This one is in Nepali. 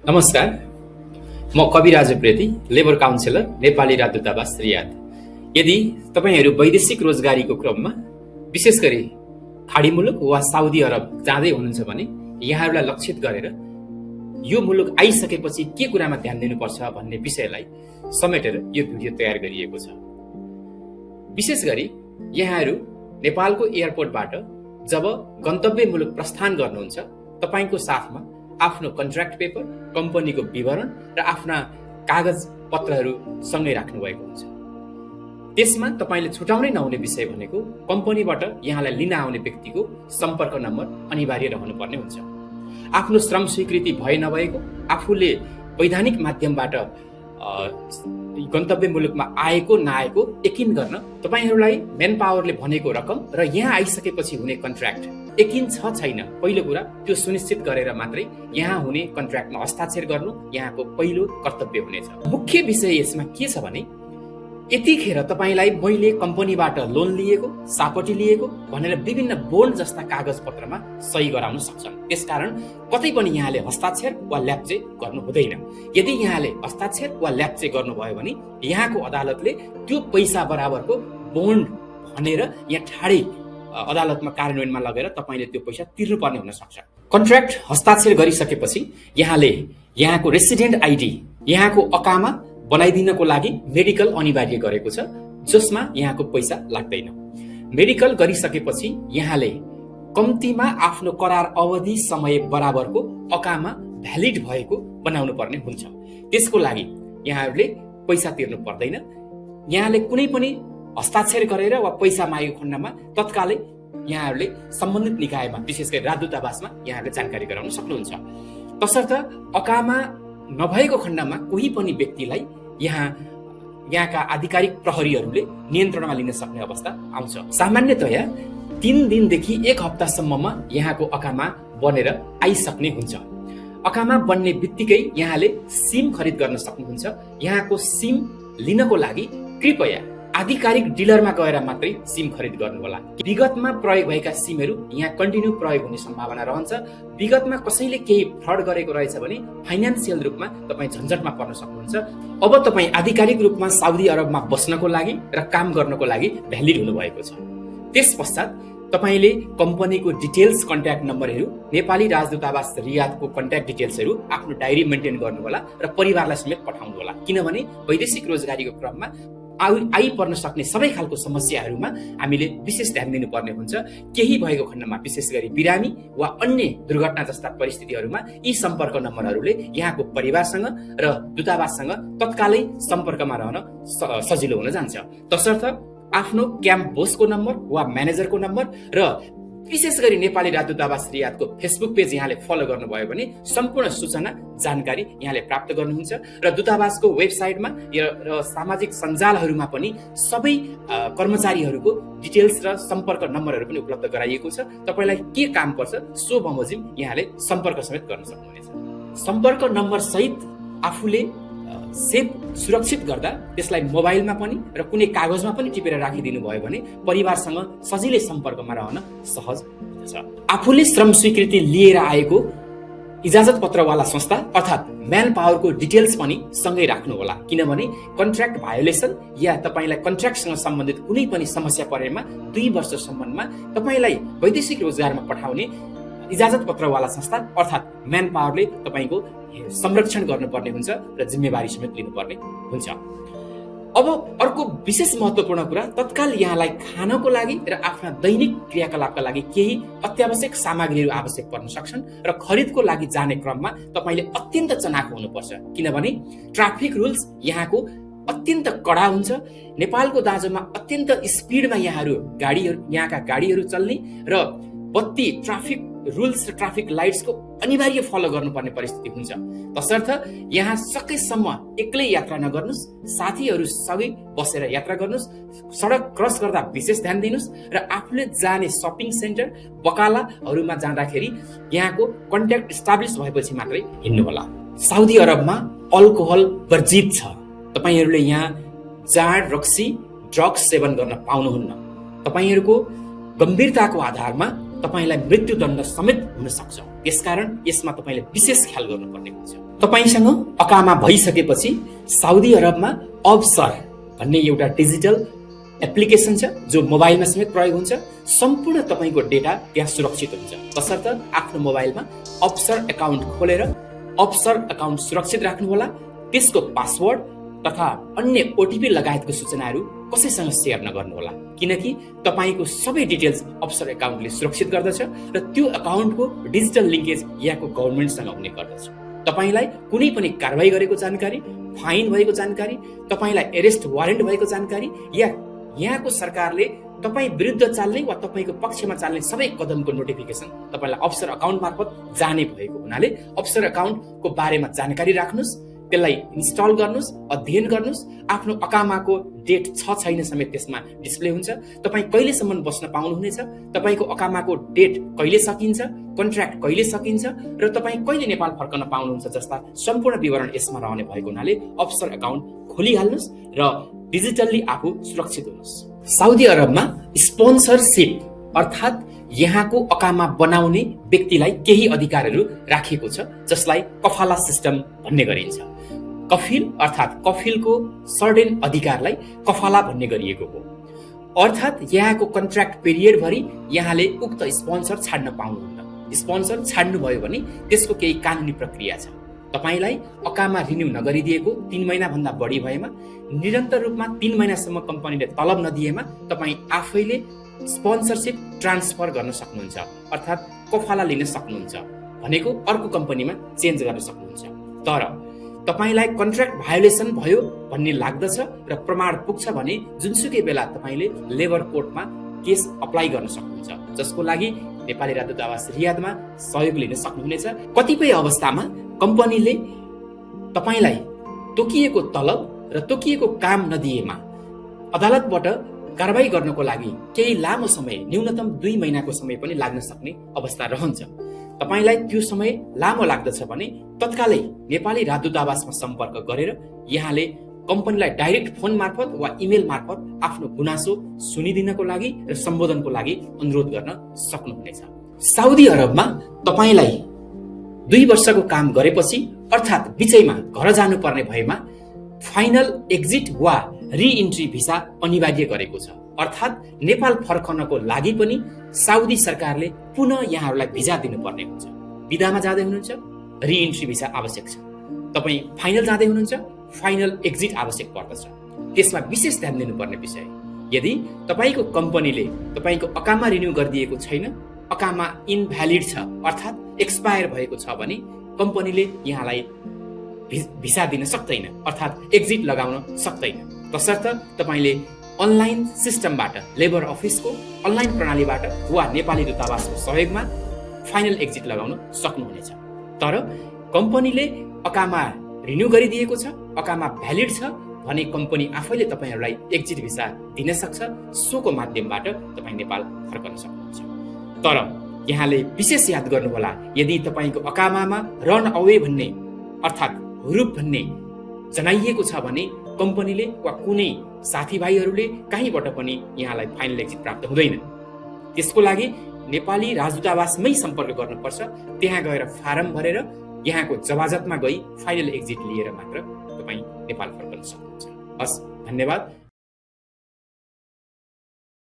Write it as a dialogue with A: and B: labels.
A: नमस्कार, म कवि राजु प्रेती, लेबर काउन्सिलर, नेपाली राजदूतावास रियाद। यदि तपाईहरू वैदेशिक रोजगारीको क्रममा विशेष गरी खाडी मुलुक वा साउदी अरब जाँदै हुनुहुन्छ भने यहाँहरूलाई लक्षित गरेर यो मुलुक आइसकेपछि के कुरामा ध्यान दिनुपर्छ भन्ने विषयलाई समेटेर यो भिडियो तयार गरिएको छ। विशेष गरी यहाँहरू नेपालको एयरपोर्टबाट जब गन्तव्य मुलुक प्रस्थान गर्नुहुन्छ, तपाईको साथमा आफ्नो कन्ट्र्याक्ट पेपर, कम्पनीको विवरण र आफ्ना कागज पत्रहरू सँगै राख्नु भएको हुन्छ। त्यसमा तपाईले छुटाउनै नहुने विषय भनेको कम्पनीबाट यहाँलाई लिन आउने व्यक्तिको सम्पर्क नम्बर अनिवार्य रहनुपर्ने हुन्छ। आफ्नो श्रम स्वीकृति भए नभएको, आफूले वैधानिक माध्यमबाट गन्तव्य मुलुकमा आएको नआएको यकिन गर्न तपाईहरूलाई मेन पावरले भनेको रकम र यहाँ आइसकेपछि हुने कन्ट्र्याक्ट यकिन छ छैन, पहिलो कुरा त्यो सुनिश्चित गरेर मात्रै यहाँ हुने कन्ट्र्याक्टमा हस्ताक्षर गर्नु यहाँको पहिलो कर्तव्य हुनेछ। मुख्य विषय यसमा के छ भने यतिखेर तपाईलाई मैले कम्पनीबाट लोन लिएको, सापटी लिएको भनेर विभिन्न बोन्ड जस्ता कागज पत्रमा सही गराउन सक्छन्। त्यसकारण कतै पनि यहाँले हस्ताक्षर वा ल्याप्चे गर्नु हुँदैन। यदि यहाँले हस्ताक्षर वा ल्याप्चे गर्नुभयो भने यहाँको अदालतले त्यो पैसा बराबरको बोन्ड भनेर यहाँ ठाडै अदालतमा कार्यान्वयनमा लगेर तपाईले त्यो पैसा तिर्नुपर्ने हुन सक्छ। कन्ट्र्याक्ट हस्ताक्षर गरिसकेपछि यहाँले यहाँको रेसिडेन्ट आइडी, यहाँको अकामा बनाइदिनको लागि मेडिकल अनिवार्य गरेको छ, जसमा यहाँको पैसा लाग्दैन। मेडिकल गरिसकेपछि यहाँले कम्तीमा आफ्नो करार अवधि समय बराबरको अकामा भ्यालिड भएको बनाउनु पर्ने हुन्छ। त्यसको लागि यहाँहरूले पैसा तिर्नु पर्दैन। यहाँले कुनै पनि हस्ताक्षर गरेर वा पैसा मागेको खण्डमा तत्कालै यहाँहरूले सम्बन्धित निकायमा, विशेष गरी राजदूतावासमा यहाँहरूले जानकारी गराउन सक्नुहुन्छ। तसर्थ अकामा नभएको खण्डमा कोही पनि व्यक्तिलाई यहाँका आधिकारिक प्रहरीहरूले नियन्त्रणमा लिन सक्ने अवस्था आउँछ। सामान्यतया 3 दिनदेखि 1 हप्तासम्ममा यहाँको अकामा बनेर आइसक्ने हुन्छ। अकामा बन्ने बित्तिकै यहाँले सिम खरिद गर्न सक्नुहुन्छ। यहाँको सिम लिनको लागि कृपया आधिकारिक डिलरमा गएर मात्रै सिम खरिद गर्नुहोला। विगतमा प्रयोग भएका सिमहरू यहाँ कन्टिन्यू प्रयोग हुने सम्भावना रहन्छ। विगतमा कसैले केही फ्रड गरेको रहेछ भने फाइनान्सियल रूपमा तपाईँ झन्झटमा पर्न सक्नुहुन्छ। अब तपाईँ आधिकारिक रूपमा साउदी अरबमा बस्नको लागि र काम गर्नको लागि भ्यालिड हुनुभएको छ। त्यस पश्चात तपाईले कम्पनीको डिटेल्स, कन्ट्याक्ट नम्बरहरू, नेपाली राजदूतावास रियादको कन्ट्याक्ट डिटेल्सहरू आफ्नो डायरी मेन्टेन गर्नुहोला र परिवारलाई समेत पठाउनुहोला। किनभने वैदेशिक रोजगारीको क्रममा आइपर्न सक्ने सबै खालको समस्याहरूमा हामीले विशेष ध्यान दिनुपर्ने हुन्छ। केही भएको खण्डमा, विशेष गरी बिरामी वा अन्य दुर्घटना जस्ता परिस्थितिहरूमा यी सम्पर्क नम्बरहरूले यहाँको परिवारसँग र दूतावाससँग तत्कालै सम्पर्कमा रहन सजिलो हुन जान्छ। तसर्थ आफ्नो क्याम्प बोसको नम्बर वा म्यानेजरको नम्बर र विशेष गरी नेपाली राजदूतावास रियादको फेसबुक पेज यहाँले फलो गर्नुभयो भने सम्पूर्ण सूचना, जानकारी यहाँले प्राप्त गर्नुहुन्छ। र दूतावासको वेबसाइटमा र सामाजिक सञ्जालहरूमा पनि सबै कर्मचारीहरूको डिटेल्स र सम्पर्क नम्बरहरू पनि उपलब्ध गराइएको छ। तपाईलाई के काम पर्छ सो बमोजिम यहाँले सम्पर्क समेत गर्न सक्नुहुनेछ। सम्पर्क नम्बर सहित आफूले सुरक्षित गर्दा त्यसलाई मोबाइलमा पनि र कुनै कागजमा पनि टिपेर राखिदिनु भयो भने परिवारसँग सजिलै सम्पर्कमा रहन सहज हुनेछ। आफूले श्रम स्वीकृति लिएर आएको इजाजत पत्रवाला संस्था अर्थात् म्यान पावरको डिटेल्स पनि सँगै राख्नुहोला। किनभने कन्ट्र्याक्ट भायोलेसन या तपाईलाई कन्ट्र्याक्टसँग सम्बन्धित कुनै पनि समस्या परेमा 2 वर्षसम्ममा तपाईलाई वैदेशिक रोजगारमा पठाउने इजाजत पत्रवाला संस्था अर्थात् म्यान पावरले तपाईको संरक्षण गर्नुपर्ने हुन्छ र जिम्मेवारी समेत लिनुपर्ने हुन्छ। अब अर्को विशेष महत्त्वपूर्ण कुरा, तत्काल यहाँलाई खानको लागि र आफ्ना दैनिक क्रियाकलापका लागि केही अत्यावश्यक सामग्रीहरू आवश्यक पर्न सक्छन् र खरिदको लागि जाने क्रममा तपाईले अत्यन्त चनाखो हुनुपर्छ। किनभने ट्राफिक रुल्स यहाँको अत्यन्त कडा हुन्छ। नेपालको दाँजोमा अत्यन्त स्पिडमा यहाँका गाडीहरू चल्ने र बत्ती, ट्राफिक रुल्स र ट्राफिक लाइट्सको अनिवार्य फलो गर्नुपर्ने परिस्थिति हुन्छ। तसर्थ यहाँ सकेसम्म एक्लै यात्रा नगर्नुहोस्, साथीहरूसँगै बसेर यात्रा गर्नुहोस्। सडक क्रस गर्दा विशेष ध्यान दिनुहोस् र आफूले जाने सपिङ सेन्टर, बकालाहरूमा जाँदाखेरि यहाँको कन्ट्याक्ट इस्टाब्लिस भएपछि मात्रै हिँड्नुहोला। साउदी अरबमा अल्कोहल वर्जित छ। तपाईहरूले यहाँ जाँड, रक्सी, ड्रग्स सेवन गर्न पाउनुहुन्न। तपाईहरूको गम्भीरताको आधारमा तपाईलाई मृत्युदण्ड समेत हुन सक्छ। त्यसकारण यसमा तपाईले विशेष ख्याल गर्नुपर्ने हुन्छ। तपाईसँग अकामा भइसकेपछि साउदी अरबमा अब्सर भन्ने एउटा डिजिटल एप्लिकेसन छ जो मोबाइलमा समेत प्रयोग हुन्छ। सम्पूर्ण तपाईको डेटा त्यहाँ सुरक्षित हुन्छ, तसर्थ आफ्नो मोबाइलमा अब्सर एकाउन्ट खोलेर अब्सर एकाउन्ट सुरक्षित राख्नुहोला। त्यसको पासवर्ड तथा अन्य ओटिपी लगायतको सूचनाहरू कसैसँग सेयर नगर्नुहोला, किनकि तपाईको सबै डिटेल्स अब्सर एकाउन्टले सुरक्षित गर्दछ र त्यो एकाउन्टको डिजिटल लिङ्केज यहाँको गभर्नमेन्टसँग हुने गर्दछ। तपाईलाई कुनै पनि कारबाही गरेको जानकारी, फाइन भएको जानकारी, तपाईलाई एरेस्ट वारेन्ट भएको जानकारी या यहाँको सरकारले तपाई विरुद्ध चाल्ने वा तपाईको पक्षमा चाल्ने सबै कदमको नोटिफिकेसन तपाईलाई अब्सर एकाउन्ट मार्फत जाने भएको हुनाले अब्सर एकाउन्टको बारेमा जानकारी राख्नुस्, त्यसलाई इन्स्टल गर्नुस्, अध्ययन गर्नुस्। आफ्नो अकामाको डेट छ छैन समेत त्यसमा डिस्प्ले हुन्छ। तपाई कहिलेसम्म बस्न पाउनुहुनेछ, तपाईको अकामाको डेट कहिले सकिन्छ, कन्ट्र्याक्ट कहिले सकिन्छ र तपाई कहिले नेपाल फर्कन पाउनुहुन्छ जस्ता सम्पूर्ण विवरण यसमा रहने भएको हुनाले अब्सर एकाउन्ट खोलिहाल्नुस् र डिजिटल्ली आफू सुरक्षित हुनुहोस्। साउदी अरबमा स्पोन्सरशिप अर्थात् यहाँको अकामा बनाउने व्यक्तिलाई केही अधिकारहरू राखिएको छ, जसलाई कफाला सिस्टम भन्ने गरिन्छ। कफिल अर्थात् कफिलको सर्टेन अधिकारलाई कफाला भन्ने गरिएको हो। अर्थात् यहाँको कन्ट्र्याक्ट पिरियड भरि यहाँले उक्त स्पोन्सर छाड्न पाउनुहुन्न। स्पोन्सर छाड्नुभयो भने त्यसको केही कानुनी प्रक्रिया छ। तपाईलाई अकामा रिन्यू नगरिदिएको 3 महिना भन्दा बढी भएमा, निरन्तर रूपमा 3 महिनासम्म कम्पनीले तलब नदिएमा तपाई आफैले स्पोन्सरशिप ट्रान्सफर गर्न सक्नुहुन्छ, अर्थात् कफाला लिन सक्नुहुन्छ। भनेको अर्को कम्पनीमा चेन्ज गर्न सक्नुहुन्छ। तर तपाईलाई कन्ट्र्याक्ट भायोलेसन भयो भन्ने लाग्दछ र प्रमाण पुग्छ भने जुनसुकै बेला तपाईले लेबर कोर्टमा केस अप्लाई गर्न सक्नुहुन्छ, जसको लागि नेपाली राजदूतावास रियादमा सहयोग लिन सक्नुहुनेछ। कतिपय अवस्थामा कम्पनीले तपाईलाई तोकिएको तलब र तोकिएको काम नदिएमा अदालतबाट कारबाही गर्नको लागि केही लामो समय, न्यूनतम 2 महिनाको समय पनि लाग्न सक्ने अवस्था रहन्छ। तपाईलाई त्यो समय लामो लाग्दछ भने तत्कालै नेपाली राजदूतावासमा सम्पर्क गरेर यहाँले कम्पनीलाई डाइरेक्ट फोन मार्फत वा इमेल मार्फत आफ्नो गुनासो सुनिदिनको लागि र सम्बोधनको लागि अनुरोध गर्न सक्नुहुनेछ। साउदी अरबमा तपाईलाई 2 वर्षको काम गरेपछि अर्थात् बिचैमा घर जानुपर्ने भएमा फाइनल एक्जिट वा रिइन्ट्री भिसा अनिवार्य गरेको छ। अर्थात् नेपाल फर्कनको लागि पनि साउदी सरकारले पुनः यहाँहरूलाई भिजा दिनुपर्ने हुन्छ। बिदामा जाँदै हुनुहुन्छ, रिइन्ट्री भिसा आवश्यक छ। तपाई फाइनल जाँदै हुनुहुन्छ, फाइनल एक्जिट आवश्यक पर्दछ। त्यसमा विशेष ध्यान दिनुपर्ने विषय, यदि तपाईको कम्पनीले तपाईको अकामा रिन्यू गरिदिएको छैन, अकामा इनभ्यालिड छ अर्थात् एक्सपायर भएको छ भने कम्पनीले यहाँलाई भिसा दिन सक्दैन, अर्थात् एक्जिट लगाउन सक्दैन। तसर्थ तपाईले अनलाइन सिस्टमबाट, लेबर अफिसको अनलाइन प्रणालीबाट वा नेपाली दूतावासको सहयोगमा फाइनल एक्जिट लगाउन सक्नुहुनेछ। तर कम्पनीले अकामा रिन्यू गरिदिएको छ, अकामा भ्यालिड छ भने कम्पनी आफैले तपाईहरूलाई एक्जिट भिसा दिन सक्छ। सोको माध्यमबाट तपाईँ नेपाल फर्कन सक्नुहुन्छ। तर यहाँले विशेष याद गर्नुहोला, यदि तपाईको अकामामा रन अवे भन्ने अर्थात् हुरुप भन्ने जनाइएको छ भने कम्पनीले वा कुनै साथीभाइहरूले कहीँबाट पनि यहाँलाई फाइनल एक्जिट प्राप्त हुँदैन। त्यसको लागि नेपाली राजदूतावासमै सम्पर्क गर्नुपर्छ। त्यहाँ गएर फारम भरेर यहाँको जवाजतमा गई फाइनल एक्जिट लिएर मात्र तपाईँ नेपाल फर्कन सक्नुहुन्छ। हस्, धन्यवाद।